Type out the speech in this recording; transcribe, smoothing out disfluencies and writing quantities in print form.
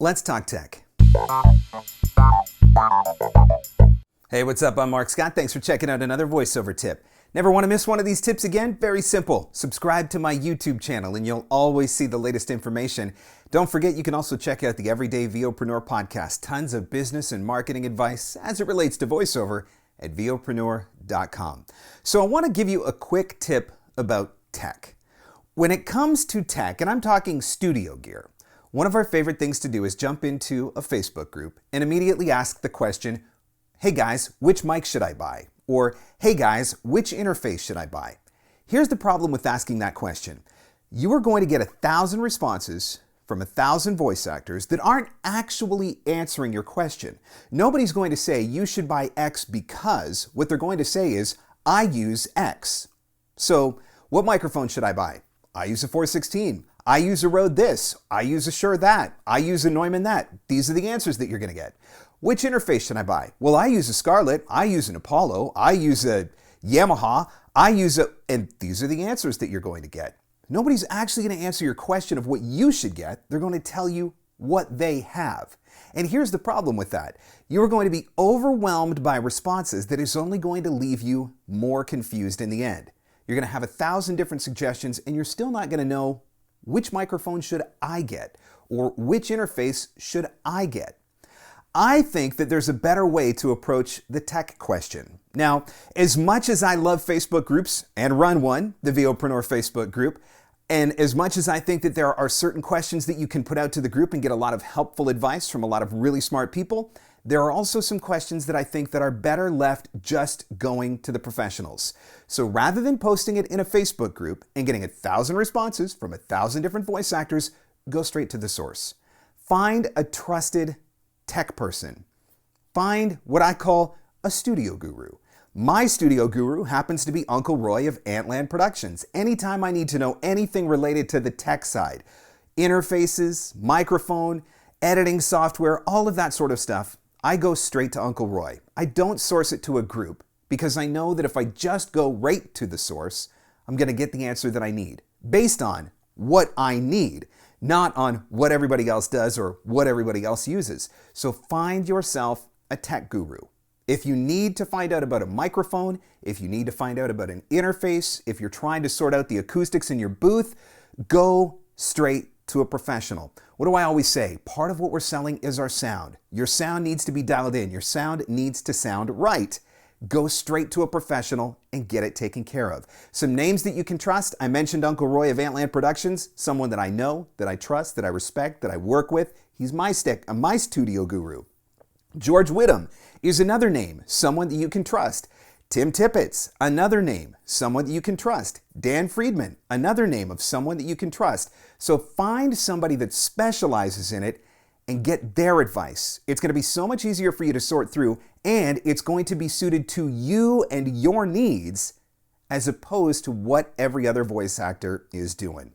Let's talk tech. Hey, what's up? I'm Mark Scott. Thanks for checking out another voiceover tip. Never want to miss one of these tips again? Very simple. Subscribe to my YouTube channel and you'll always see the latest information. Don't forget, you can also check out the Everyday VOpreneur podcast. Tons of business and marketing advice as it relates to voiceover at VOpreneur.com. So I want to give you a quick tip about tech. When it comes to tech, and I'm talking studio gear, one of our favorite things to do is jump into a Facebook group and immediately ask the question, hey guys, which mic should I buy? Or, hey guys, which interface should I buy? Here's the problem with asking that question. You are going to get 1,000 responses from 1,000 voice actors that aren't actually answering your question. Nobody's going to say you should buy X because what they're going to say is, I use X. So, what microphone should I buy? I use a 416. I use a Rode this. I use a Shure that. I use a Neumann that. These are the answers that you're going to get. Which interface should I buy? Well, I use a Scarlett. I use an Apollo. I use a Yamaha. And these are the answers that you're going to get. Nobody's actually going to answer your question of what you should get. They're going to tell you what they have. And here's the problem with that. You're going to be overwhelmed by responses that is only going to leave you more confused in the end. You're going to have 1,000 different suggestions and you're still not going to know which microphone should I get or which interface should I get. I think that there's a better way to approach the tech question. Now, as much as I love Facebook groups and run one, the VOpreneur Facebook group, and as much as I think that there are certain questions that you can put out to the group and get a lot of helpful advice from a lot of really smart people, there are also some questions that I think that are better left just going to the professionals. So rather than posting it in a Facebook group and getting 1,000 responses from 1,000 different voice actors, go straight to the source. Find a trusted tech person. Find what I call a studio guru. My studio guru happens to be Uncle Roy of Antland Productions. Anytime I need to know anything related to the tech side, interfaces, microphone, editing software, all of that sort of stuff, I go straight to Uncle Roy. I don't source it to a group because I know that if I just go right to the source, I'm going to get the answer that I need based on what I need, not on what everybody else does or what everybody else uses. So find yourself a tech guru. If you need to find out about a microphone, if you need to find out about an interface, if you're trying to sort out the acoustics in your booth, go straight to a professional. What do I always say? Part of what we're selling is our sound. Your sound needs to be dialed in. Your sound needs to sound right. Go straight to a professional and get it taken care of. Some names that you can trust. I mentioned Uncle Roy of Antland Productions, someone that I know, that I trust, that I respect, that I work with. He's my studio guru. George Whittam is another name, someone that you can trust. Tim Tippett's, another name, someone that you can trust. Dan Friedman, another name of someone that you can trust. So find somebody that specializes in it and get their advice. It's going to be so much easier for you to sort through, and it's going to be suited to you and your needs as opposed to what every other voice actor is doing.